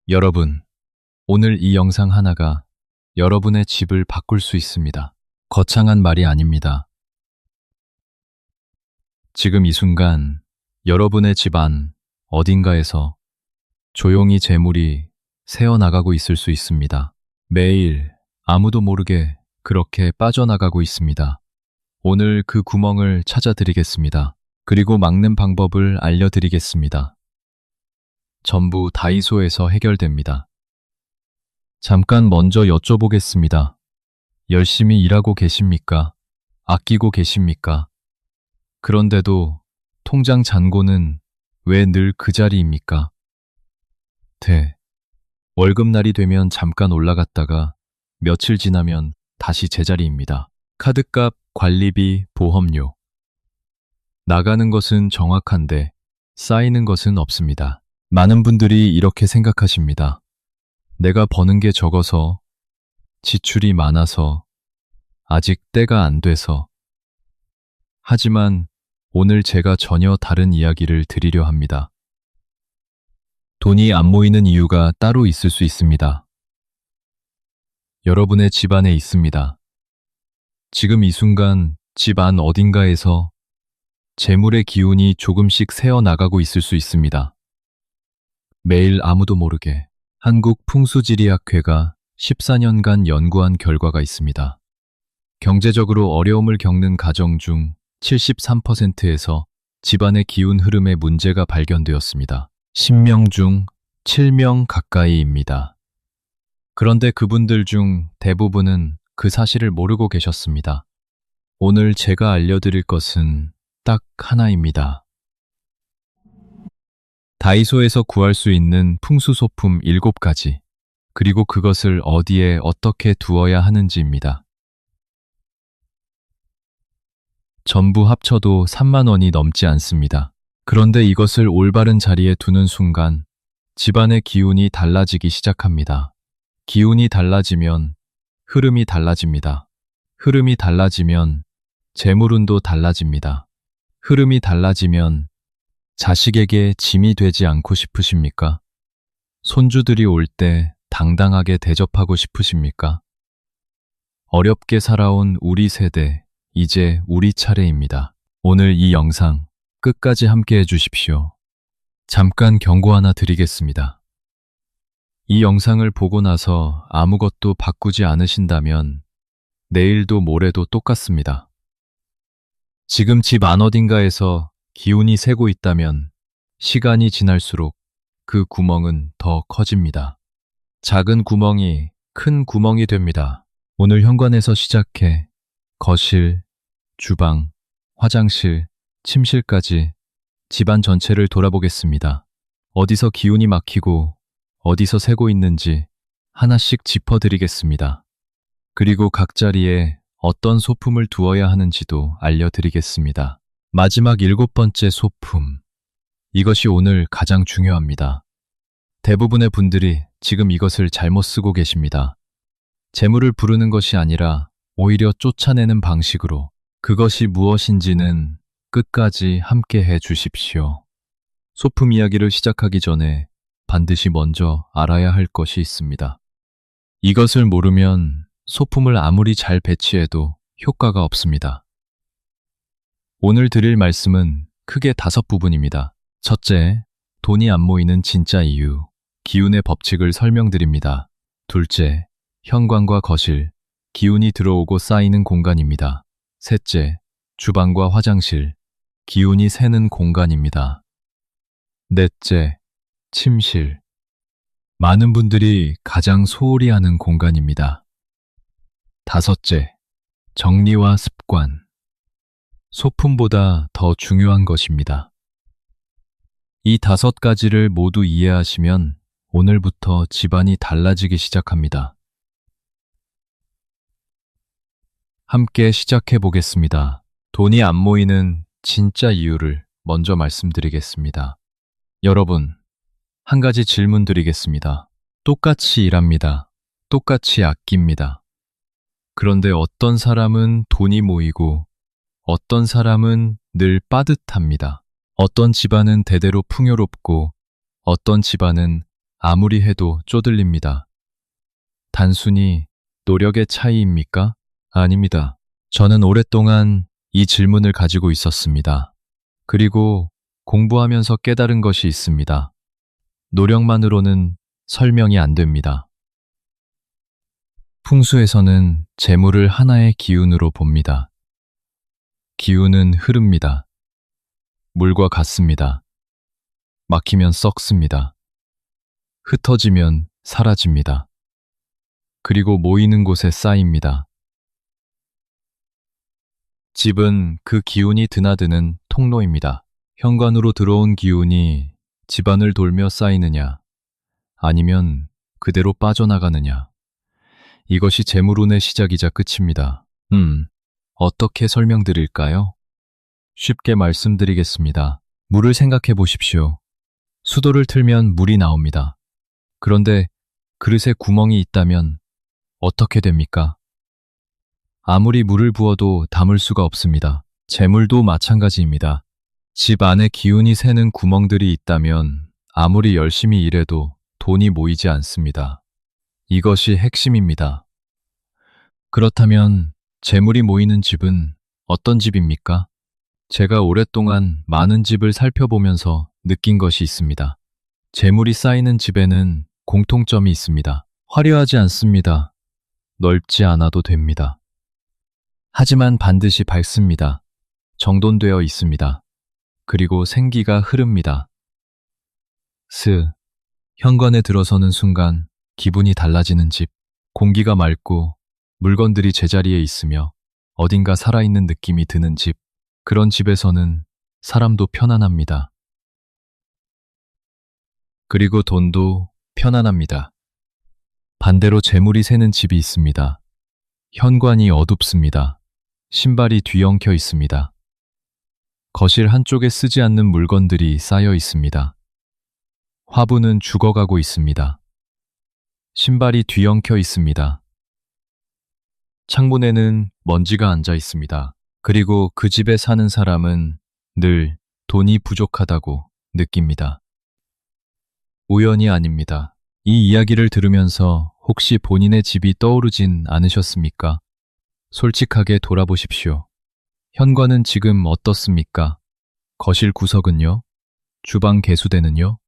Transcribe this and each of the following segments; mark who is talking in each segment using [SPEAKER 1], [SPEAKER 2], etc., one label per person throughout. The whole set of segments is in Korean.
[SPEAKER 1] 여러분, 오늘 이 영상 하나가 여러분의 집을 바꿀 수 있습니다. 거창한 말이 아닙니다. 지금 이 순간 여러분의 집 안 어딘가에서 조용히 재물이 새어나가고 있을 수 있습니다. 매일 아무도 모르게 그렇게 빠져나가고 있습니다. 오늘 그 구멍을 찾아드리겠습니다. 그리고 막는 방법을 알려드리겠습니다. 전부 다이소에서 해결됩니다. 잠깐 먼저 여쭤보겠습니다. 열심히 일하고 계십니까? 아끼고 계십니까? 그런데도 통장 잔고는 왜 늘 그 자리입니까? 월급날이 되면 잠깐 올라갔다가 며칠 지나면 다시 제자리입니다. 카드값, 관리비, 보험료. 나가는 것은 정확한데 쌓이는 것은 없습니다. 많은 분들이 이렇게 생각하십니다. 내가 버는 게 적어서, 지출이 많아서, 아직 때가 안 돼서. 하지만 오늘 제가 전혀 다른 이야기를 드리려 합니다. 돈이 안 모이는 이유가 따로 있을 수 있습니다. 여러분의 집 안에 있습니다. 지금 이 순간 집 안 어딘가에서 재물의 기운이 조금씩 새어나가고 있을 수 있습니다. 매일 아무도 모르게 한국풍수지리학회가 14년간 연구한 결과가 있습니다. 경제적으로 어려움을 겪는 가정 중 73%에서 집안의 기운 흐름에 문제가 발견되었습니다. 10명 중 7명 가까이입니다. 그런데 그분들 중 대부분은 그 사실을 모르고 계셨습니다. 오늘 제가 알려드릴 것은 딱 하나입니다. 다이소에서 구할 수 있는 풍수소품 7가지, 그리고 그것을 어디에 어떻게 두어야 하는지입니다. 전부 합쳐도 3만 원이 넘지 않습니다. 그런데 이것을 올바른 자리에 두는 순간 집안의 기운이 달라지기 시작합니다. 기운이 달라지면 흐름이 달라집니다. 흐름이 달라지면 재물운도 달라집니다. 흐름이 달라지면 자식에게 짐이 되지 않고 싶으십니까? 손주들이 올 때 당당하게 대접하고 싶으십니까? 어렵게 살아온 우리 세대, 이제 우리 차례입니다. 오늘 이 영상 끝까지 함께 해주십시오. 잠깐 경고 하나 드리겠습니다. 이 영상을 보고 나서 아무것도 바꾸지 않으신다면 내일도 모레도 똑같습니다. 지금 집 안 어딘가에서 기운이 새고 있다면 시간이 지날수록 그 구멍은 더 커집니다. 작은 구멍이 큰 구멍이 됩니다. 오늘 현관에서 시작해 거실, 주방, 화장실, 침실까지 집안 전체를 돌아보겠습니다. 어디서 기운이 막히고 어디서 새고 있는지 하나씩 짚어드리겠습니다. 그리고 각 자리에 어떤 소품을 두어야 하는지도 알려드리겠습니다. 마지막 7번째 소품. 이것이 오늘 가장 중요합니다. 대부분의 분들이 지금 이것을 잘못 쓰고 계십니다. 재물을 부르는 것이 아니라 오히려 쫓아내는 방식으로. 그것이 무엇인지는 끝까지 함께 해 주십시오. 소품 이야기를 시작하기 전에 반드시 먼저 알아야 할 것이 있습니다. 이것을 모르면 소품을 아무리 잘 배치해도 효과가 없습니다. 오늘 드릴 말씀은 크게 5부분입니다. 첫째, 돈이 안 모이는 진짜 이유, 기운의 법칙을 설명드립니다. 둘째, 현관과 거실, 기운이 들어오고 쌓이는 공간입니다. 셋째, 주방과 화장실, 기운이 새는 공간입니다. 넷째, 침실, 많은 분들이 가장 소홀히 하는 공간입니다. 다섯째, 정리와 습관, 소품보다 더 중요한 것입니다. 이 5가지를 모두 이해하시면 오늘부터 집안이 달라지기 시작합니다. 함께 시작해 보겠습니다. 돈이 안 모이는 진짜 이유를 먼저 말씀드리겠습니다. 여러분, 한 가지 질문 드리겠습니다. 똑같이 일합니다. 똑같이 아낍니다. 그런데 어떤 사람은 돈이 모이고 어떤 사람은 늘 빠듯합니다. 어떤 집안은 대대로 풍요롭고 어떤 집안은 아무리 해도 쪼들립니다. 단순히 노력의 차이입니까? 아닙니다. 저는 오랫동안 이 질문을 가지고 있었습니다. 그리고 공부하면서 깨달은 것이 있습니다. 노력만으로는 설명이 안 됩니다. 풍수에서는 재물을 하나의 기운으로 봅니다. 기운은 흐릅니다. 물과 같습니다. 막히면 썩습니다. 흩어지면 사라집니다. 그리고 모이는 곳에 쌓입니다. 집은 그 기운이 드나드는 통로입니다. 현관으로 들어온 기운이 집안을 돌며 쌓이느냐, 아니면 그대로 빠져나가느냐. 이것이 재물운의 시작이자 끝입니다. 어떻게 설명드릴까요? 쉽게 말씀드리겠습니다. 물을 생각해 보십시오. 수도를 틀면 물이 나옵니다. 그런데 그릇에 구멍이 있다면 어떻게 됩니까? 아무리 물을 부어도 담을 수가 없습니다. 재물도 마찬가지입니다. 집 안에 기운이 새는 구멍들이 있다면 아무리 열심히 일해도 돈이 모이지 않습니다. 이것이 핵심입니다. 그렇다면 재물이 모이는 집은 어떤 집입니까? 제가 오랫동안 많은 집을 살펴보면서 느낀 것이 있습니다. 재물이 쌓이는 집에는 공통점이 있습니다. 화려하지 않습니다. 넓지 않아도 됩니다. 하지만 반드시 밝습니다. 정돈되어 있습니다. 그리고 생기가 흐릅니다. 현관에 들어서는 순간 기분이 달라지는 집, 공기가 맑고 물건들이 제자리에 있으며 어딘가 살아있는 느낌이 드는 집, 그런 집에서는 사람도 편안합니다. 그리고 돈도 편안합니다. 반대로 재물이 새는 집이 있습니다. 현관이 어둡습니다. 신발이 뒤엉켜 있습니다. 거실 한쪽에 쓰지 않는 물건들이 쌓여 있습니다. 화분은 죽어가고 있습니다. 신발이 뒤엉켜 있습니다. 창문에는 먼지가 앉아 있습니다. 그리고 그 집에 사는 사람은 늘 돈이 부족하다고 느낍니다. 우연이 아닙니다. 이 이야기를 들으면서 혹시 본인의 집이 떠오르진 않으셨습니까? 솔직하게 돌아보십시오. 현관은 지금 어떻습니까? 거실 구석은요? 주방 개수대는요?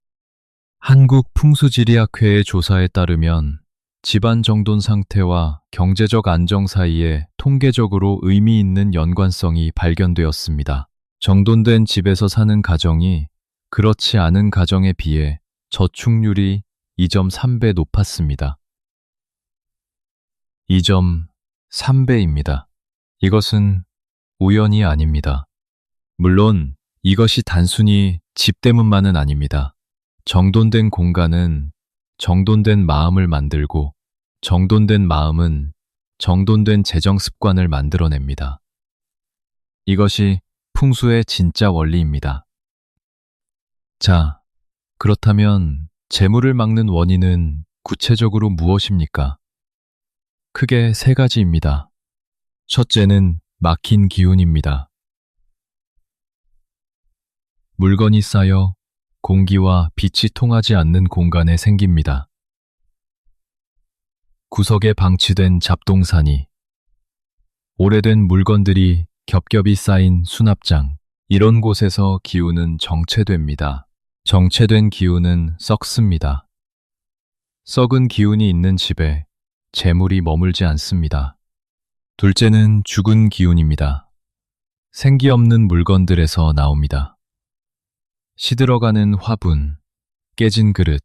[SPEAKER 1] 한국풍수지리학회의 조사에 따르면 집안 정돈 상태와 경제적 안정 사이에 통계적으로 의미 있는 연관성이 발견되었습니다. 정돈된 집에서 사는 가정이 그렇지 않은 가정에 비해 저축률이 2.3배 높았습니다. 2.3배입니다. 이것은 우연이 아닙니다. 물론 이것이 단순히 집 때문만은 아닙니다. 정돈된 공간은 정돈된 마음을 만들고 정돈된 마음은 정돈된 재정 습관을 만들어냅니다. 이것이 풍수의 진짜 원리입니다. 자, 그렇다면 재물을 막는 원인은 구체적으로 무엇입니까? 크게 세 가지입니다. 첫째는 막힌 기운입니다. 물건이 쌓여 공기와 빛이 통하지 않는 공간에 생깁니다. 구석에 방치된 잡동사니, 오래된 물건들이 겹겹이 쌓인 수납장, 이런 곳에서 기운은 정체됩니다. 정체된 기운은 썩습니다. 썩은 기운이 있는 집에 재물이 머물지 않습니다. 둘째는 죽은 기운입니다. 생기 없는 물건들에서 나옵니다. 시들어가는 화분, 깨진 그릇,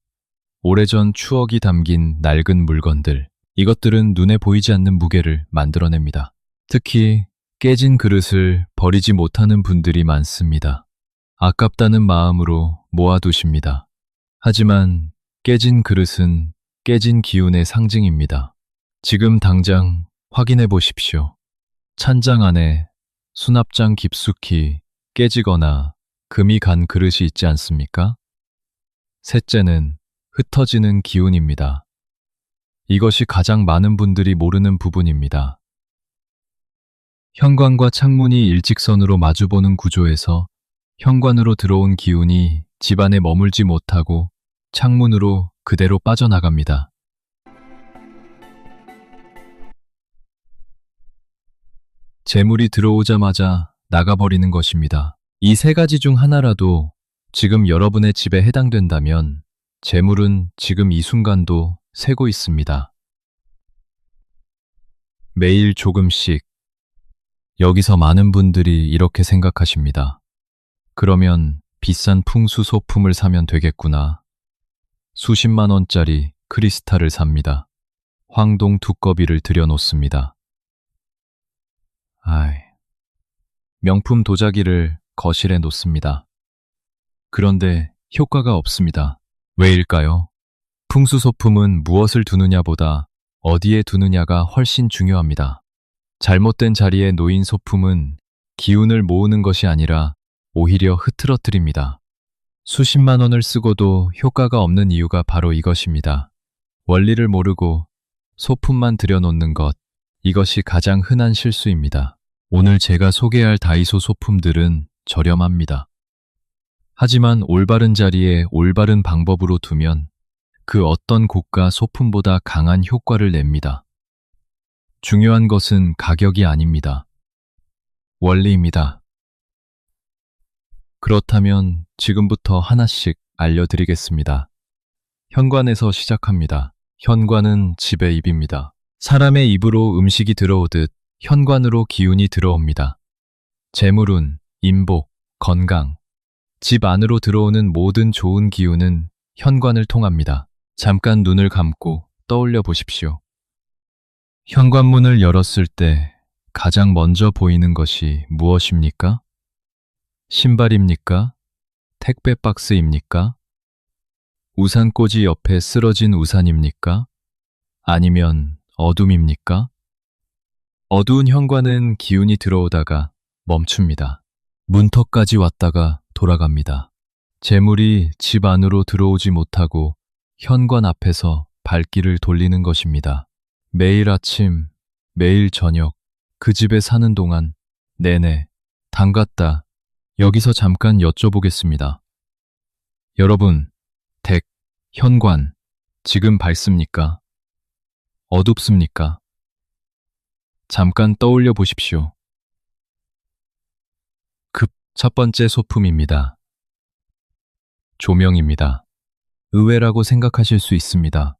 [SPEAKER 1] 오래전 추억이 담긴 낡은 물건들, 이것들은 눈에 보이지 않는 무게를 만들어냅니다. 특히 깨진 그릇을 버리지 못하는 분들이 많습니다. 아깝다는 마음으로 모아두십니다. 하지만 깨진 그릇은 깨진 기운의 상징입니다. 지금 당장 확인해 보십시오. 찬장 안에 수납장 깊숙이 깨지거나 금이 간 그릇이 있지 않습니까? 셋째는 흩어지는 기운입니다. 이것이 가장 많은 분들이 모르는 부분입니다. 현관과 창문이 일직선으로 마주보는 구조에서 현관으로 들어온 기운이 집안에 머물지 못하고 창문으로 그대로 빠져나갑니다. 재물이 들어오자마자 나가버리는 것입니다. 이 세 가지 중 하나라도 지금 여러분의 집에 해당된다면 재물은 지금 이 순간도 새고 있습니다. 매일 조금씩. 여기서 많은 분들이 이렇게 생각하십니다. 그러면 비싼 풍수 소품을 사면 되겠구나. 수십만 원짜리 크리스탈을 삽니다. 황동 두꺼비를 들여놓습니다. 명품 도자기를 거실에 놓습니다. 그런데 효과가 없습니다. 왜일까요? 풍수소품은 무엇을 두느냐보다 어디에 두느냐가 훨씬 중요합니다. 잘못된 자리에 놓인 소품은 기운을 모으는 것이 아니라 오히려 흐트러뜨립니다. 수십만 원을 쓰고도 효과가 없는 이유가 바로 이것입니다. 원리를 모르고 소품만 들여놓는 것, 이것이 가장 흔한 실수입니다. 오늘 제가 소개할 다이소 소품들은 저렴합니다. 하지만 올바른 자리에 올바른 방법으로 두면 그 어떤 고가 소품보다 강한 효과를 냅니다. 중요한 것은 가격이 아닙니다. 원리입니다. 그렇다면 지금부터 하나씩 알려드리겠습니다. 현관에서 시작합니다. 현관은 집의 입입니다. 사람의 입으로 음식이 들어오듯 현관으로 기운이 들어옵니다. 재물운, 인복, 건강. 집 안으로 들어오는 모든 좋은 기운은 현관을 통합니다. 잠깐 눈을 감고 떠올려 보십시오. 현관문을 열었을 때 가장 먼저 보이는 것이 무엇입니까? 신발입니까? 택배 박스입니까? 우산꽂이 옆에 쓰러진 우산입니까? 아니면 어둠입니까? 어두운 현관은 기운이 들어오다가 멈춥니다. 문턱까지 왔다가 돌아갑니다. 재물이 집 안으로 들어오지 못하고 현관 앞에서 발길을 돌리는 것입니다. 매일 아침, 매일 저녁, 그 집에 사는 동안 내내 담갔다. 여기서 잠깐 여쭤보겠습니다. 여러분, 댁, 현관, 지금 밝습니까? 어둡습니까? 잠깐 떠올려 보십시오. 첫 번째 소품입니다. 조명입니다. 의외라고 생각하실 수 있습니다.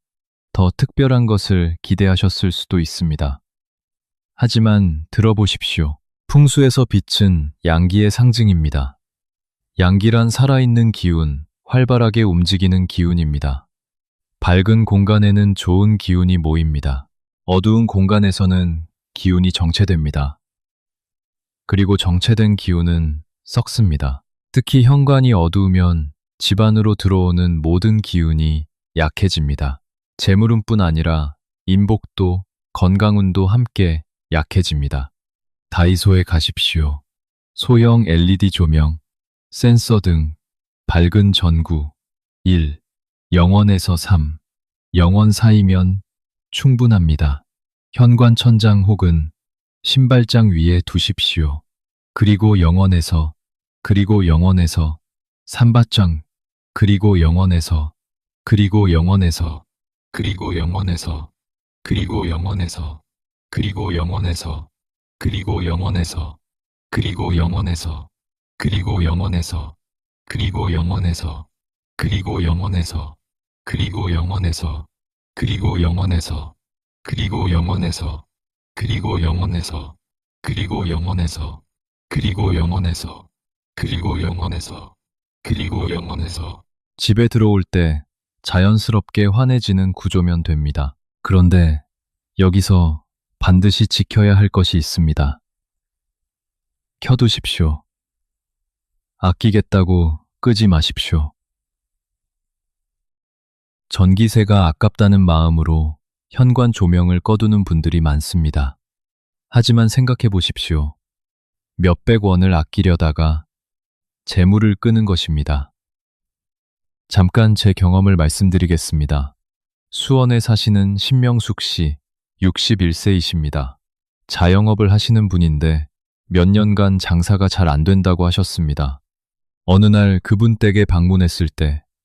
[SPEAKER 1] 더 특별한 것을 기대하셨을 수도 있습니다. 하지만 들어보십시오. 풍수에서 빛은 양기의 상징입니다. 양기란 살아있는 기운, 활발하게 움직이는 기운입니다. 밝은 공간에는 좋은 기운이 모입니다. 어두운 공간에서는 기운이 정체됩니다. 그리고 정체된 기운은 썩습니다. 특히 현관이 어두우면 집 안으로 들어오는 모든 기운이 약해집니다. 재물운뿐 아니라 인복도 건강운도 함께 약해집니다. 다이소에 가십시오. 소형 LED 조명, 센서 등 밝은 전구 1, 0원에서 3, 0원 사이면 충분합니다. 현관 천장 혹은 신발장 위에 두십시오. 그리고 0원에서 그리고 0원에서 삼바장 그리고 0원에서 그리고 0원에서 그리고 0원에서 그리고 0원에서 그리고 0원에서 그리고 0원에서 그리고 0원에서 그리고 0원에서 그리고 0원에서 그리고 0원에서 그리고 0원에서 그리고 0원에서 그리고 0원에서 그리고 0원에서 그리고 0원에서 그리고 0원에서 그리고 0원에서 그리고 0원에서 집에 들어올 때 자연스럽게 환해지는 구조면 됩니다. 그런데 여기서 반드시 지켜야 할 것이 있습니다. 켜두십시오. 아끼겠다고 끄지 마십시오. 전기세가 아깝다는 마음으로 현관 조명을 꺼두는 분들이 많습니다. 하지만 생각해 보십시오. 몇백 원을 아끼려다가 재물을 끄는 것입니다. 잠깐 제 경험을 말씀드리겠습니다. 수원에 사시는 신명숙 씨, 61세이십니다. 자영업을 하시는 분인데 몇 년간 장사가 잘 안 된다고 하셨습니다. 어느 날 그분 댁에 방문했을 때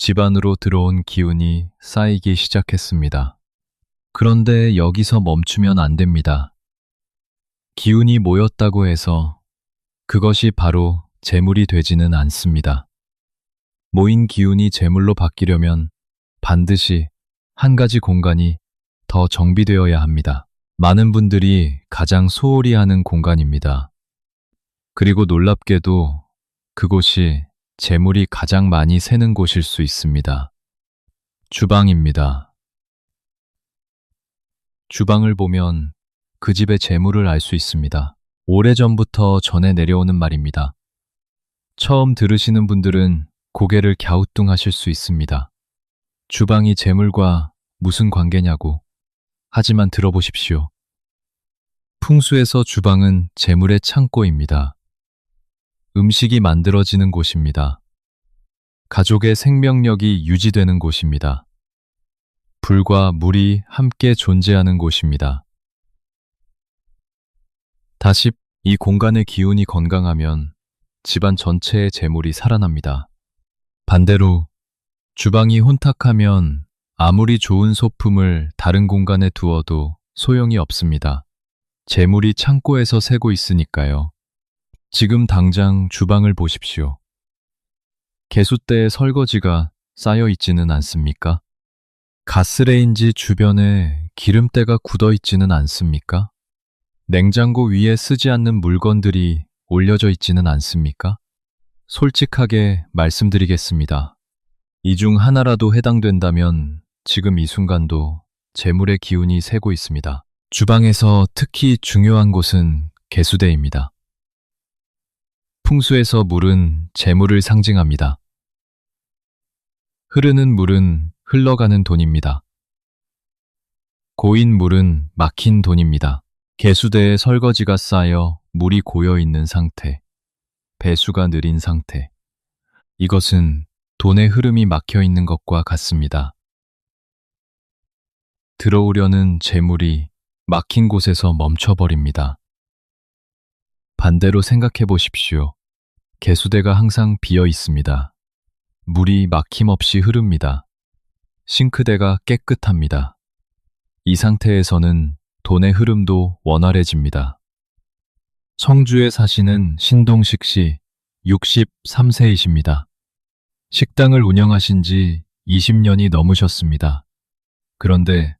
[SPEAKER 1] 집 안으로 들어온 기운이 쌓이기 시작했습니다. 그런데 여기서 멈추면 안 됩니다. 기운이 모였다고 해서 그것이 바로 재물이 되지는 않습니다. 모인 기운이 재물로 바뀌려면 반드시 한 가지 공간이 더 정비되어야 합니다. 많은 분들이 가장 소홀히 하는 공간입니다. 그리고 놀랍게도 그곳이 재물이 가장 많이 새는 곳일 수 있습니다. 주방입니다. 주방을 보면 그 집의 재물을 알 수 있습니다. 오래전부터 전해 내려오는 말입니다. 처음 들으시는 분들은 고개를 갸우뚱하실 수 있습니다. 주방이 재물과 무슨 관계냐고. 하지만 들어보십시오. 풍수에서 주방은 재물의 창고입니다. 음식이 만들어지는 곳입니다. 가족의 생명력이 유지되는 곳입니다. 불과 물이 함께 존재하는 곳입니다. 다시 이 공간의 기운이 건강하면 집안 전체의 재물이 살아납니다. 반대로 주방이 혼탁하면 아무리 좋은 소품을 다른 공간에 두어도 소용이 없습니다. 재물이 창고에서 새고 있으니까요. 지금 당장 주방을 보십시오. 개수대에 설거지가 쌓여 있지는 않습니까? 가스레인지 주변에 기름때가 굳어 있지는 않습니까? 냉장고 위에 쓰지 않는 물건들이 올려져 있지는 않습니까? 솔직하게 말씀드리겠습니다. 이 중 하나라도 해당된다면 지금 이 순간도 재물의 기운이 새고 있습니다. 주방에서 특히 중요한 곳은 개수대입니다. 풍수에서 물은 재물을 상징합니다. 흐르는 물은 흘러가는 돈입니다. 고인 물은 막힌 돈입니다. 개수대에 설거지가 쌓여 물이 고여 있는 상태, 배수가 느린 상태. 이것은 돈의 흐름이 막혀 있는 것과 같습니다. 들어오려는 재물이 막힌 곳에서 멈춰버립니다. 반대로 생각해 보십시오. 개수대가 항상 비어 있습니다. 물이 막힘없이 흐릅니다. 싱크대가 깨끗합니다. 이 상태에서는 돈의 흐름도 원활해집니다. 청주에 사시는 신동식 씨, 63세이십니다. 식당을 운영하신 지 20년이 넘으셨습니다. 그런데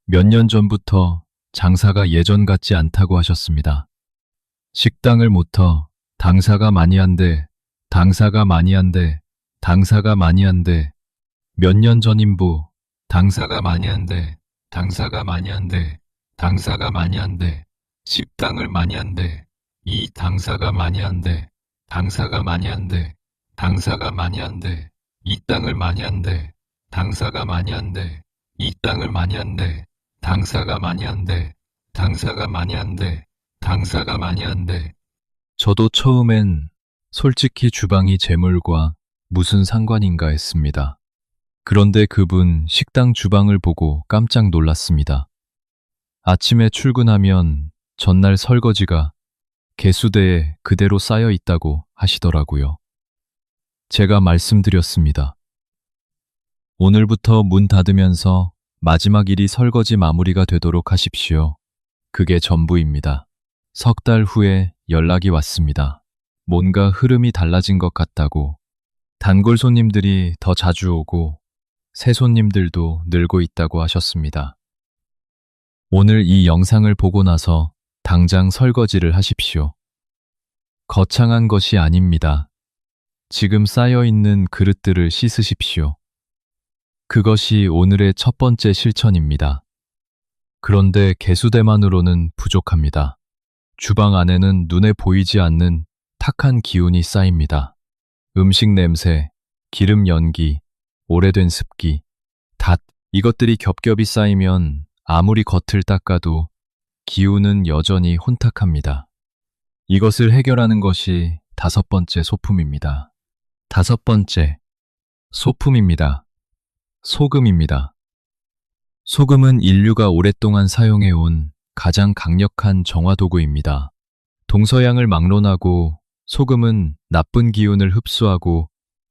[SPEAKER 1] 몇 년 전부터 장사가 예전 같지 않다고 하셨습니다. 식당을 못터 당사가 많이 한데, 당사가 많이 한데, 당사가 많이 한데, 몇 년 전인부, 당사가 많이 한데, 당사가 많이 한데, 당사가 많이 한데, 식당을 많이 한데, 이 당사가 많이 한데, 당사가 많이 한데, 당사가 많이 한데, 이 땅을 많이 한데, 당사가 많이 한데, 이 땅을 많이 한데, 당사가 많이 한데, 당사가 많이 한데, 당사가 많이 한데. 저도 처음엔 솔직히 주방이 재물과 무슨 상관인가 했습니다. 그런데 그분 식당 주방을 보고 깜짝 놀랐습니다. 아침에 출근하면 전날 설거지가 개수대에 그대로 쌓여 있다고 하시더라고요. 제가 말씀드렸습니다. 오늘부터 문 닫으면서 마지막 일이 설거지 마무리가 되도록 하십시오. 그게 전부입니다. 석 달 후에 연락이 왔습니다. 뭔가 흐름이 달라진 것 같다고. 단골 손님들이 더 자주 오고 새 손님들도 늘고 있다고 하셨습니다. 오늘 이 영상을 보고 나서 당장 설거지를 하십시오. 거창한 것이 아닙니다. 지금 쌓여있는 그릇들을 씻으십시오. 그것이 오늘의 첫 번째 실천입니다. 그런데 개수대만으로는 부족합니다. 주방 안에는 눈에 보이지 않는 탁한 기운이 쌓입니다. 음식 냄새, 기름 연기, 오래된 습기, 닷, 이것들이 겹겹이 쌓이면 아무리 겉을 닦아도 기운은 여전히 혼탁합니다. 이것을 해결하는 것이 다섯 번째 소품입니다. 다섯 번째, 소품입니다. 소금입니다. 소금은 인류가 오랫동안 사용해온 가장 강력한 정화도구입니다. 동서양을 막론하고 소금은 나쁜 기운을 흡수하고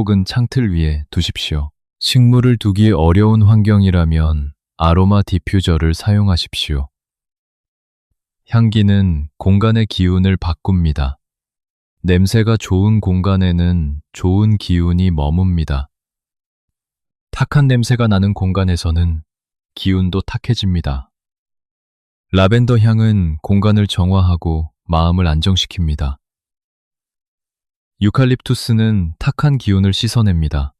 [SPEAKER 1] 혹은 창틀 위에 두십시오. 식물을 두기 어려운 환경이라면 아로마 디퓨저를 사용하십시오. 향기는 공간의 기운을 바꿉니다. 냄새가 좋은 공간에는 좋은 기운이 머뭅니다. 탁한 냄새가 나는 공간에서는 기운도 탁해집니다. 라벤더 향은 공간을 정화하고 마음을 안정시킵니다. 유칼립투스는 탁한 기운을 씻어냅니다.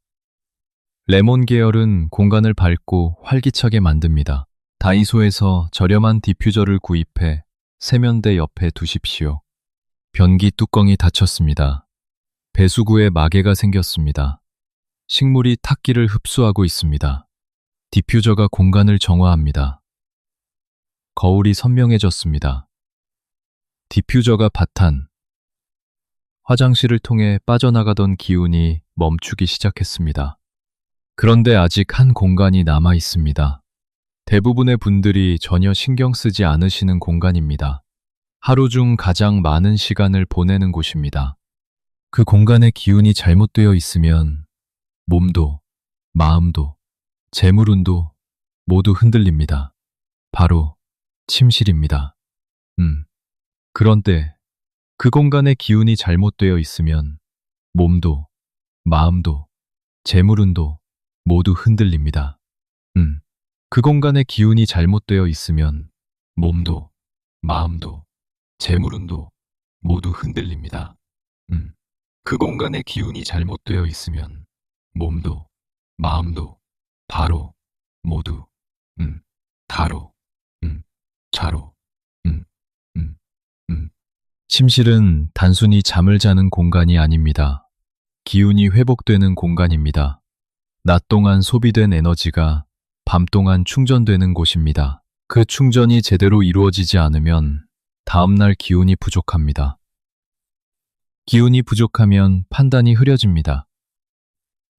[SPEAKER 1] 레몬 계열은 공간을 밝고 활기차게 만듭니다. 다이소에서 저렴한 디퓨저를 구입해 세면대 옆에 두십시오. 변기 뚜껑이 닫혔습니다. 배수구에 마개가 생겼습니다. 식물이 탁기를 흡수하고 있습니다. 디퓨저가 공간을 정화합니다. 거울이 선명해졌습니다. 디퓨저가 바탄. 화장실을 통해 빠져나가던 기운이 멈추기 시작했습니다. 그런데 아직 한 공간이 남아 있습니다. 대부분의 분들이 전혀 신경 쓰지 않으시는 공간입니다. 하루 중 가장 많은 시간을 보내는 곳입니다. 그 공간의 기운이 잘못되어 있으면 몸도, 마음도, 재물운도 모두 흔들립니다. 바로 침실입니다. 그런데 그 공간의 기운이 잘못되어 있으면 몸도, 마음도, 재물운도 모두 흔들립니다. 그 공간의 기운이 잘못되어 있으면 몸도, 마음도, 재물운도 모두 흔들립니다. 그 공간의 기운이 잘못되어 있으면 몸도, 마음도, 바로, 모두, 다로, 자로, 침실은 단순히 잠을 자는 공간이 아닙니다. 기운이 회복되는 공간입니다. 낮 동안 소비된 에너지가 밤 동안 충전되는 곳입니다. 그 충전이 제대로 이루어지지 않으면 다음날 기운이 부족합니다. 기운이 부족하면 판단이 흐려집니다.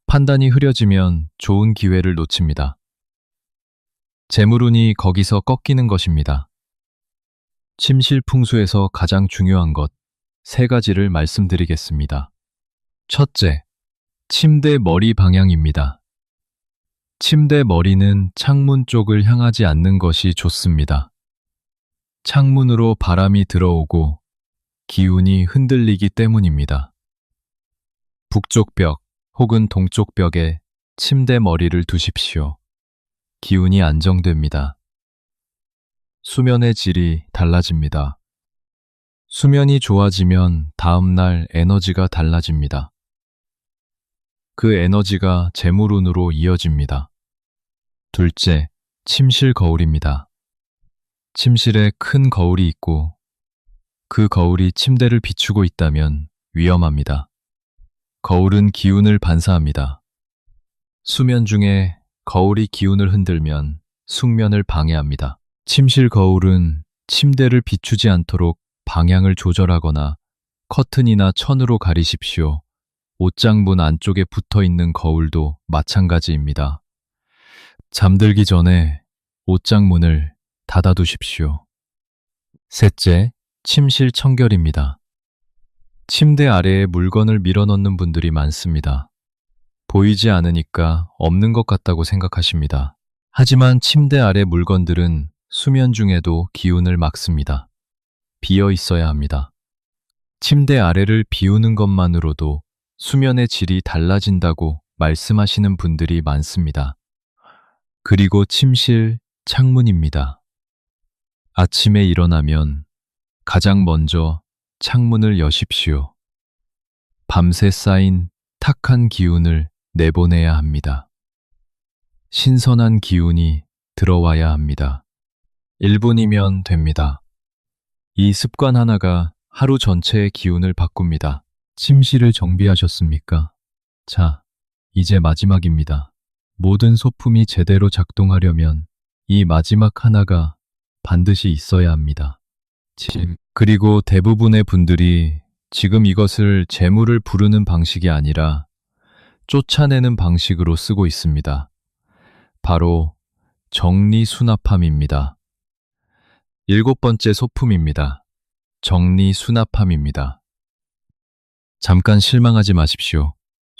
[SPEAKER 1] 판단이 흐려지면 좋은 기회를 놓칩니다. 재물운이 거기서 꺾이는 것입니다. 침실 풍수에서 가장 중요한 것, 3가지를 말씀드리겠습니다. 첫째, 침대 머리 방향입니다. 침대 머리는 창문 쪽을 향하지 않는 것이 좋습니다. 창문으로 바람이 들어오고 기운이 흔들리기 때문입니다. 북쪽 벽 혹은 동쪽 벽에 침대 머리를 두십시오. 기운이 안정됩니다. 수면의 질이 달라집니다. 수면이 좋아지면 다음날 에너지가 달라집니다. 그 에너지가 재물운으로 이어집니다. 둘째, 침실 거울입니다. 침실에 큰 거울이 있고 그 거울이 침대를 비추고 있다면 위험합니다. 거울은 기운을 반사합니다. 수면 중에 거울이 기운을 흔들면 숙면을 방해합니다. 침실 거울은 침대를 비추지 않도록 방향을 조절하거나 커튼이나 천으로 가리십시오. 옷장문 안쪽에 붙어 있는 거울도 마찬가지입니다. 잠들기 전에 옷장문을 닫아두십시오. 셋째, 침실 청결입니다. 침대 아래에 물건을 밀어넣는 분들이 많습니다. 보이지 않으니까 없는 것 같다고 생각하십니다. 하지만 침대 아래 물건들은 수면 중에도 기운을 막습니다. 비어 있어야 합니다. 침대 아래를 비우는 것만으로도 수면의 질이 달라진다고 말씀하시는 분들이 많습니다. 그리고 침실 창문입니다. 아침에 일어나면 가장 먼저 창문을 여십시오. 밤새 쌓인 탁한 기운을 내보내야 합니다. 신선한 기운이 들어와야 합니다. 1분이면 됩니다. 이 습관 하나가 하루 전체의 기운을 바꿉니다. 침실을 정비하셨습니까? 자, 이제 마지막입니다. 모든 소품이 제대로 작동하려면 이 마지막 하나가 반드시 있어야 합니다. 그리고 대부분의 분들이 지금 이것을 재물을 부르는 방식이 아니라 쫓아내는 방식으로 쓰고 있습니다. 바로 정리수납함입니다. 7번째 소품입니다. 정리수납함입니다. 잠깐 실망하지 마십시오.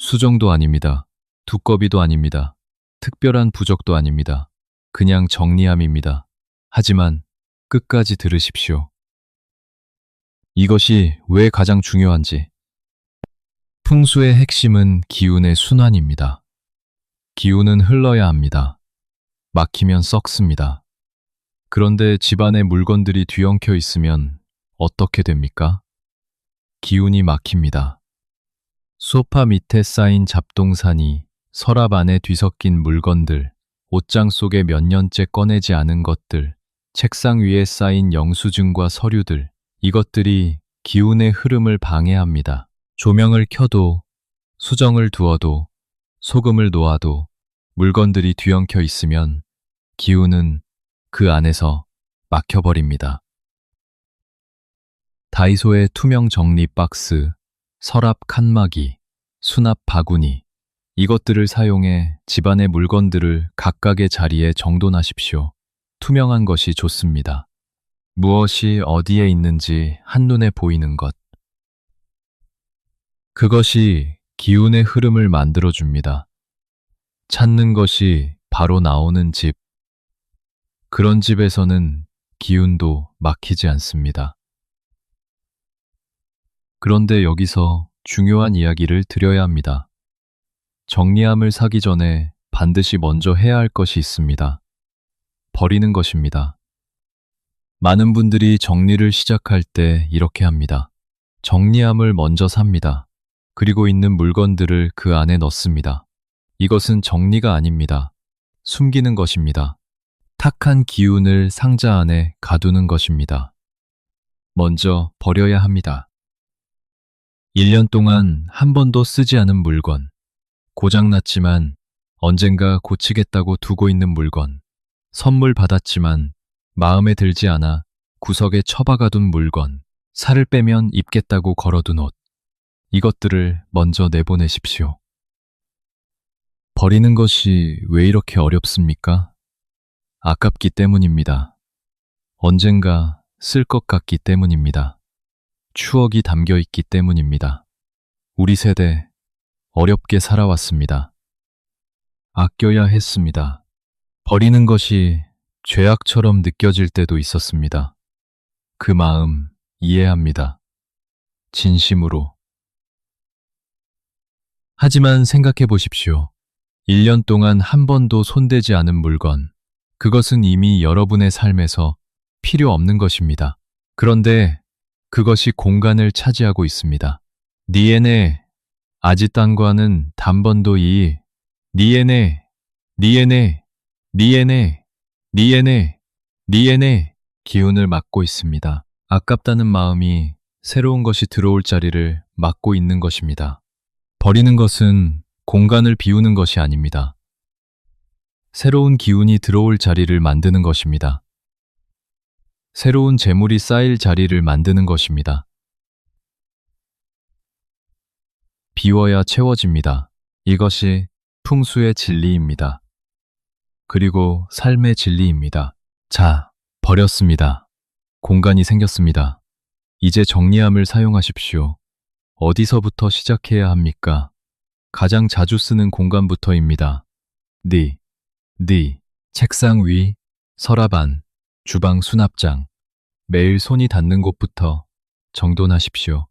[SPEAKER 1] 수정도 아닙니다. 두꺼비도 아닙니다. 특별한 부적도 아닙니다. 그냥 정리함입니다. 하지만 끝까지 들으십시오. 이것이 왜 가장 중요한지. 풍수의 핵심은 기운의 순환입니다. 기운은 흘러야 합니다. 막히면 썩습니다. 그런데 집안에 물건들이 뒤엉켜 있으면 어떻게 됩니까? 기운이 막힙니다. 소파 밑에 쌓인 잡동사니, 서랍 안에 뒤섞인 물건들, 옷장 속에 몇 년째 꺼내지 않은 것들, 책상 위에 쌓인 영수증과 서류들, 이것들이 기운의 흐름을 방해합니다. 조명을 켜도, 수정을 두어도, 소금을 놓아도 물건들이 뒤엉켜 있으면 기운은 그 안에서 막혀버립니다. 다이소의 투명 정리 박스, 서랍 칸막이, 수납 바구니, 이것들을 사용해 집안의 물건들을 각각의 자리에 정돈하십시오. 투명한 것이 좋습니다. 무엇이 어디에 있는지 한눈에 보이는 것. 그것이 기운의 흐름을 만들어줍니다. 찾는 것이 바로 나오는 집. 그런 집에서는 기운도 막히지 않습니다. 그런데 여기서 중요한 이야기를 드려야 합니다. 정리함을 사기 전에 반드시 먼저 해야 할 것이 있습니다. 버리는 것입니다. 많은 분들이 정리를 시작할 때 이렇게 합니다. 정리함을 먼저 삽니다. 그리고 있는 물건들을 그 안에 넣습니다. 이것은 정리가 아닙니다. 숨기는 것입니다. 탁한 기운을 상자 안에 가두는 것입니다. 먼저 버려야 합니다. 1년 동안 한 번도 쓰지 않은 물건, 고장났지만 언젠가 고치겠다고 두고 있는 물건, 선물 받았지만 마음에 들지 않아 구석에 처박아둔 물건, 살을 빼면 입겠다고 걸어둔 옷, 이것들을 먼저 내보내십시오. 버리는 것이 왜 이렇게 어렵습니까? 아깝기 때문입니다. 언젠가 쓸 것 같기 때문입니다. 추억이 담겨 있기 때문입니다. 우리 세대 어렵게 살아왔습니다. 아껴야 했습니다. 버리는 것이 죄악처럼 느껴질 때도 있었습니다. 그 마음 이해합니다. 진심으로. 하지만 생각해 보십시오. 1년 동안 한 번도 손대지 않은 물건, 그것은 이미 여러분의 삶에서 필요 없는 것입니다. 그런데 그것이 공간을 차지하고 있습니다. 니에네, 아지땅과는 단번도 니에네, 니에네, 니에네, 니에네, 니에네 기운을 막고 있습니다. 아깝다는 마음이 새로운 것이 들어올 자리를 막고 있는 것입니다. 버리는 것은 공간을 비우는 것이 아닙니다. 새로운 기운이 들어올 자리를 만드는 것입니다. 새로운 재물이 쌓일 자리를 만드는 것입니다. 비워야 채워집니다. 이것이 풍수의 진리입니다. 그리고 삶의 진리입니다. 자, 버렸습니다. 공간이 생겼습니다. 이제 정리함을 사용하십시오. 어디서부터 시작해야 합니까? 가장 자주 쓰는 공간부터입니다. 책상 위, 서랍 안, 주방 수납장, 매일 손이 닿는 곳부터 정돈하십시오.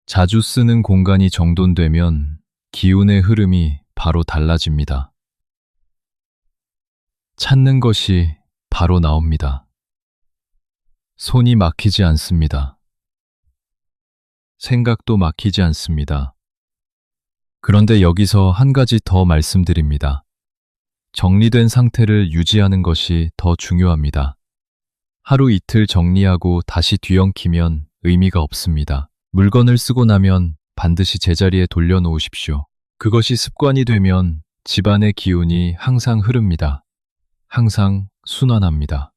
[SPEAKER 1] 자주 쓰는 공간이 정돈되면 기운의 흐름이 바로 달라집니다. 찾는 것이 바로 나옵니다. 손이 막히지 않습니다. 생각도 막히지 않습니다. 그런데 여기서 한 가지 더 말씀드립니다. 정리된 상태를 유지하는 것이 더 중요합니다. 하루 이틀 정리하고 다시 뒤엉키면 의미가 없습니다. 물건을 쓰고 나면 반드시 제자리에 돌려놓으십시오. 그것이 습관이 되면 집안의 기운이 항상 흐릅니다. 항상 순환합니다.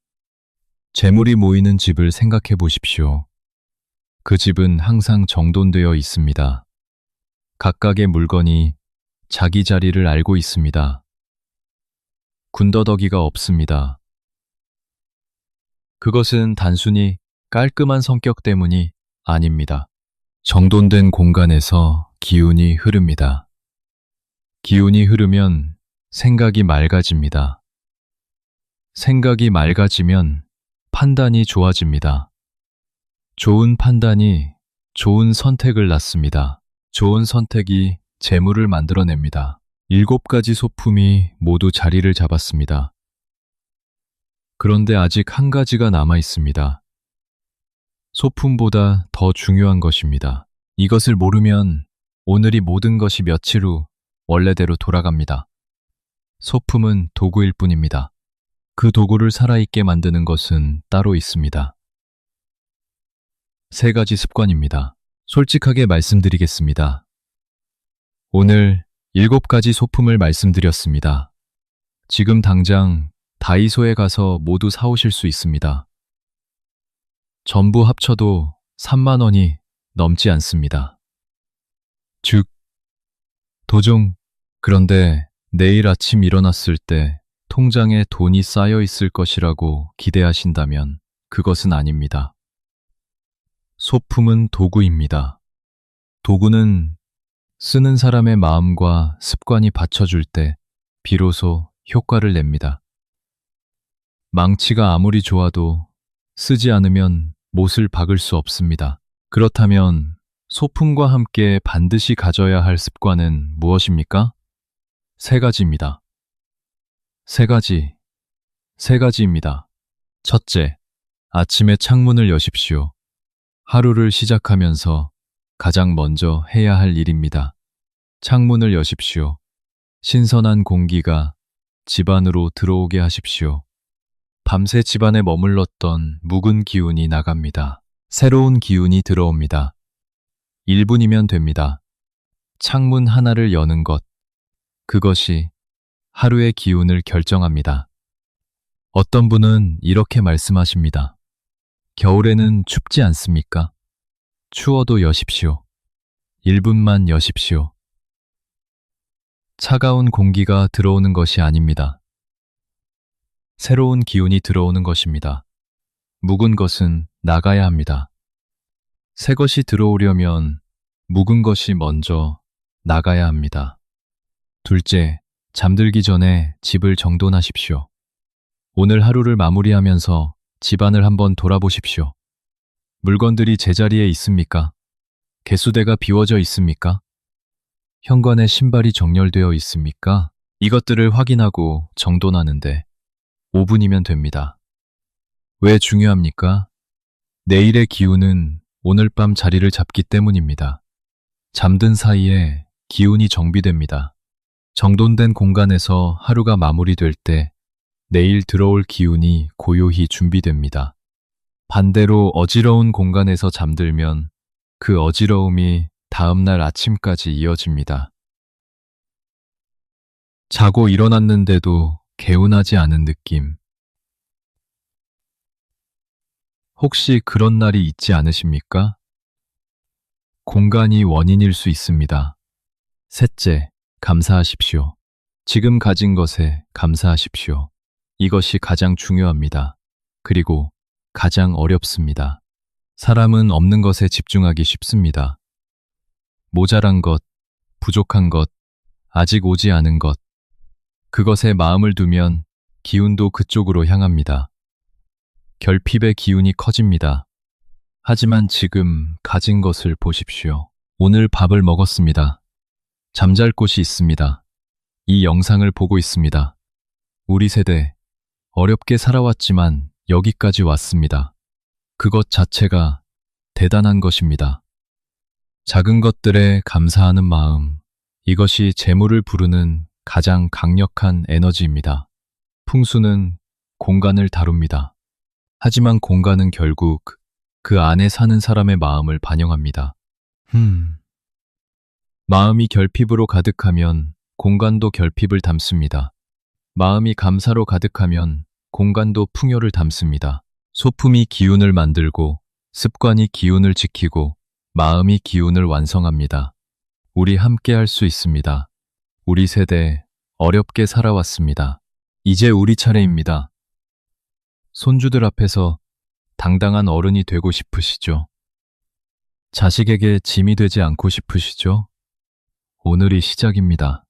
[SPEAKER 1] 재물이 모이는 집을 생각해 보십시오. 그 집은 항상 정돈되어 있습니다. 각각의 물건이 자기 자리를 알고 있습니다. 군더더기가 없습니다. 그것은 단순히 깔끔한 성격 때문이 아닙니다. 정돈된 공간에서 기운이 흐릅니다. 기운이 흐르면 생각이 맑아집니다. 생각이 맑아지면 판단이 좋아집니다. 좋은 판단이 좋은 선택을 낳습니다. 좋은 선택이 재물을 만들어냅니다. 7가지 소품이 모두 자리를 잡았습니다. 그런데 아직 한 가지가 남아 있습니다. 소품보다 더 중요한 것입니다. 이것을 모르면 오늘이 모든 것이 며칠 후 원래대로 돌아갑니다. 소품은 도구일 뿐입니다. 그 도구를 살아있게 만드는 것은 따로 있습니다. 3가지 습관입니다. 솔직하게 말씀드리겠습니다. 오늘 7가지 소품을 말씀드렸습니다. 지금 당장 다이소에 가서 모두 사오실 수 있습니다. 전부 합쳐도 3만 원이 넘지 않습니다. 즉, 도중, 그런데 내일 아침 일어났을 때 통장에 돈이 쌓여 있을 것이라고 기대하신다면 그것은 아닙니다. 소품은 도구입니다. 도구는 쓰는 사람의 마음과 습관이 받쳐줄 때 비로소 효과를 냅니다. 망치가 아무리 좋아도 쓰지 않으면 못을 박을 수 없습니다. 그렇다면 소품과 함께 반드시 가져야 할 습관은 무엇입니까? 3가지입니다. 3가지입니다. 첫째, 아침에 창문을 여십시오. 하루를 시작하면서 가장 먼저 해야 할 일입니다. 창문을 여십시오. 신선한 공기가 집 안으로 들어오게 하십시오. 밤새 집안에 머물렀던 묵은 기운이 나갑니다. 새로운 기운이 들어옵니다. 1분이면 됩니다. 창문 하나를 여는 것, 그것이 하루의 기운을 결정합니다. 어떤 분은 이렇게 말씀하십니다. 겨울에는 춥지 않습니까? 추워도 여십시오. 1분만 여십시오. 차가운 공기가 들어오는 것이 아닙니다. 새로운 기운이 들어오는 것입니다. 묵은 것은 나가야 합니다. 새 것이 들어오려면 묵은 것이 먼저 나가야 합니다. 둘째, 잠들기 전에 집을 정돈하십시오. 오늘 하루를 마무리하면서 집안을 한번 돌아보십시오. 물건들이 제자리에 있습니까? 개수대가 비워져 있습니까? 현관에 신발이 정렬되어 있습니까? 이것들을 확인하고 정돈하는데 5분이면 됩니다. 왜 중요합니까? 내일의 기운은 오늘 밤 자리를 잡기 때문입니다. 잠든 사이에 기운이 정비됩니다. 정돈된 공간에서 하루가 마무리될 때 내일 들어올 기운이 고요히 준비됩니다. 반대로 어지러운 공간에서 잠들면 그 어지러움이 다음날 아침까지 이어집니다. 자고 일어났는데도 개운하지 않은 느낌. 혹시 그런 날이 있지 않으십니까? 공간이 원인일 수 있습니다. 셋째, 감사하십시오. 지금 가진 것에 감사하십시오. 이것이 가장 중요합니다. 그리고 가장 어렵습니다. 사람은 없는 것에 집중하기 쉽습니다. 모자란 것, 부족한 것, 아직 오지 않은 것, 그것에 마음을 두면 기운도 그쪽으로 향합니다. 결핍의 기운이 커집니다. 하지만 지금 가진 것을 보십시오. 오늘 밥을 먹었습니다. 잠잘 곳이 있습니다. 이 영상을 보고 있습니다. 우리 세대, 어렵게 살아왔지만 여기까지 왔습니다. 그것 자체가 대단한 것입니다. 작은 것들에 감사하는 마음, 이것이 재물을 부르는 가장 강력한 에너지입니다. 풍수는 공간을 다룹니다. 하지만 공간은 결국 그 안에 사는 사람의 마음을 반영합니다. 마음이 결핍으로 가득하면 공간도 결핍을 담습니다. 마음이 감사로 가득하면 공간도 풍요를 담습니다. 소품이 기운을 만들고 습관이 기운을 지키고 마음이 기운을 완성합니다. 우리 함께 할 수 있습니다. 우리 세대 어렵게 살아왔습니다. 이제 우리 차례입니다. 손주들 앞에서 당당한 어른이 되고 싶으시죠? 자식에게 짐이 되지 않고 싶으시죠? 오늘이 시작입니다.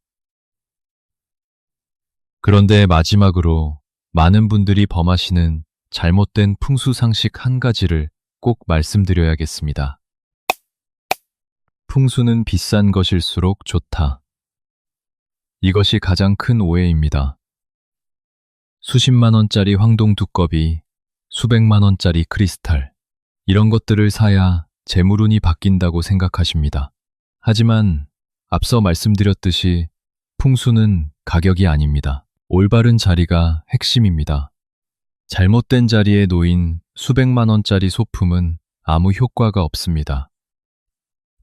[SPEAKER 1] 그런데 마지막으로 많은 분들이 범하시는 잘못된 풍수상식 한 가지를 꼭 말씀드려야겠습니다. 풍수는 비싼 것일수록 좋다. 이것이 가장 큰 오해입니다. 수십만 원짜리 황동 두꺼비, 수백만 원짜리 크리스탈, 이런 것들을 사야 재물운이 바뀐다고 생각하십니다. 하지만 앞서 말씀드렸듯이 풍수는 가격이 아닙니다. 올바른 자리가 핵심입니다. 잘못된 자리에 놓인 수백만 원짜리 소품은 아무 효과가 없습니다.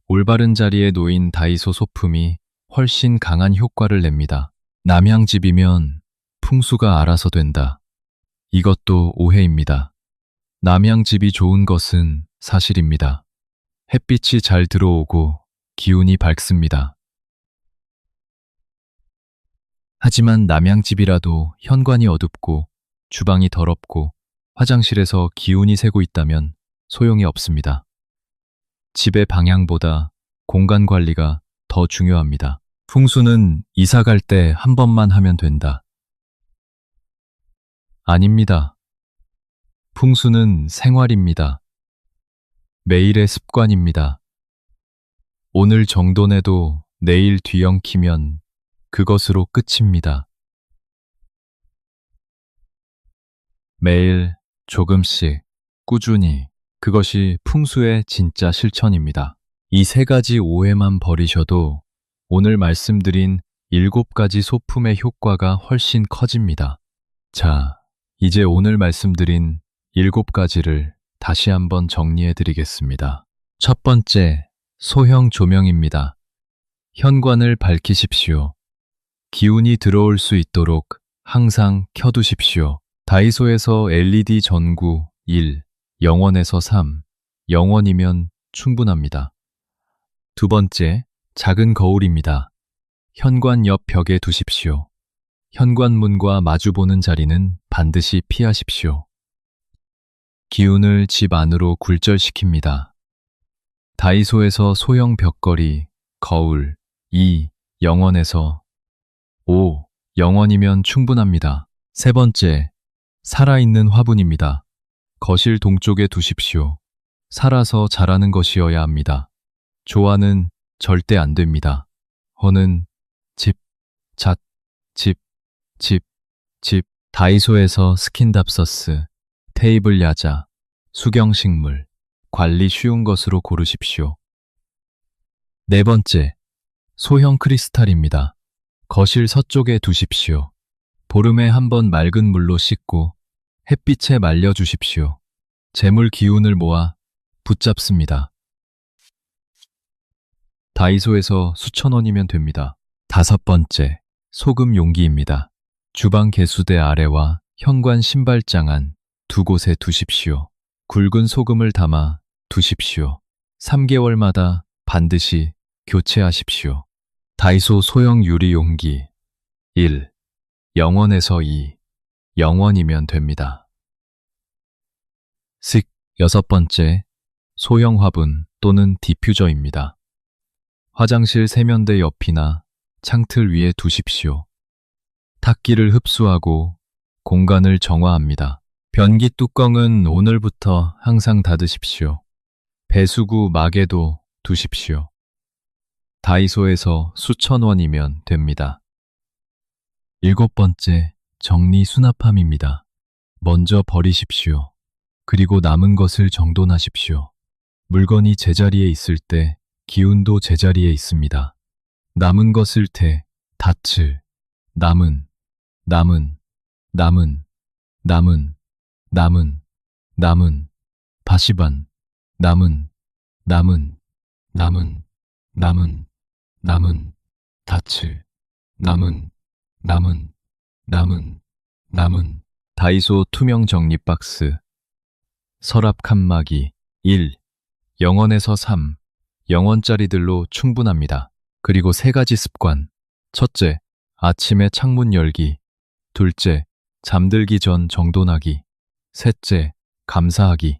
[SPEAKER 1] 올바른 자리에 놓인 다이소 소품이 훨씬 강한 효과를 냅니다. 남향집이면 풍수가 알아서 된다. 이것도 오해입니다. 남향집이 좋은 것은 사실입니다. 햇빛이 잘 들어오고 기운이 밝습니다. 하지만 남향집이라도 현관이 어둡고 주방이 더럽고 화장실에서 기운이 새고 있다면 소용이 없습니다. 집의 방향보다 공간 관리가 더 중요합니다. 풍수는 이사 갈 때 한 번만 하면 된다. 아닙니다. 풍수는 생활입니다. 매일의 습관입니다. 오늘 정돈해도 내일 뒤엉키면 그것으로 끝입니다. 매일 조금씩 꾸준히, 그것이 풍수의 진짜 실천입니다. 이 세 가지 오해만 버리셔도 오늘 말씀드린 7가지 소품의 효과가 훨씬 커집니다. 자, 이제 오늘 말씀드린 7가지를 다시 한번 정리해 드리겠습니다. 첫 번째, 소형 조명입니다. 현관을 밝히십시오. 기운이 들어올 수 있도록 항상 켜두십시오. 다이소에서 LED 전구 1, 0원에서 3, 0원이면 충분합니다. 두 번째, 작은 거울입니다. 현관 옆 벽에 두십시오. 현관문과 마주보는 자리는 반드시 피하십시오. 기운을 집 안으로 굴절시킵니다. 다이소에서 소형 벽걸이, 거울 2, 0원에서 5, 0원이면 충분합니다. 세 번째, 살아있는 화분입니다. 거실 동쪽에 두십시오. 살아서 자라는 것이어야 합니다. 조화는 절대 안 됩니다. 허는 집, 잣, 집, 집, 집. 다이소에서 스킨답서스, 테이블 야자, 수경식물, 관리 쉬운 것으로 고르십시오. 네 번째, 소형 크리스탈입니다. 거실 서쪽에 두십시오. 보름에 한 번 맑은 물로 씻고 햇빛에 말려주십시오. 재물 기운을 모아 붙잡습니다. 다이소에서 수천 원이면 됩니다. 다섯 번째, 소금 용기입니다. 주방 개수대 아래와 현관 신발장 안 두 곳에 두십시오. 굵은 소금을 담아 두십시오. 3개월마다 반드시 교체하십시오. 다이소 소형 유리 용기 1, 0원에서 2, 0원이면 됩니다. 여섯 번째, 소형 화분 또는 디퓨저입니다. 화장실 세면대 옆이나 창틀 위에 두십시오. 탁기를 흡수하고 공간을 정화합니다. 변기 뚜껑은 오늘부터 항상 닫으십시오. 배수구 막에도 두십시오. 다이소에서 수천 원이면 됩니다. 일곱 번째, 정리 수납함입니다. 먼저 버리십시오. 그리고 남은 것을 정돈하십시오. 물건이 제자리에 있을 때 기운도 제자리에 있습니다. 남은 것을 테, 닻을, 남은, 바시반, 남은, 닻을, 남은. 다이소 투명 정리 박스, 서랍 칸막이 1, 0원에서 3, 0원짜리들로 충분합니다. 그리고 세 가지 습관. 첫째, 아침에 창문 열기. 둘째, 잠들기 전 정돈하기. 셋째, 감사하기.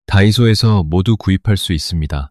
[SPEAKER 1] 다이소에서 모두 구입할 수 있습니다.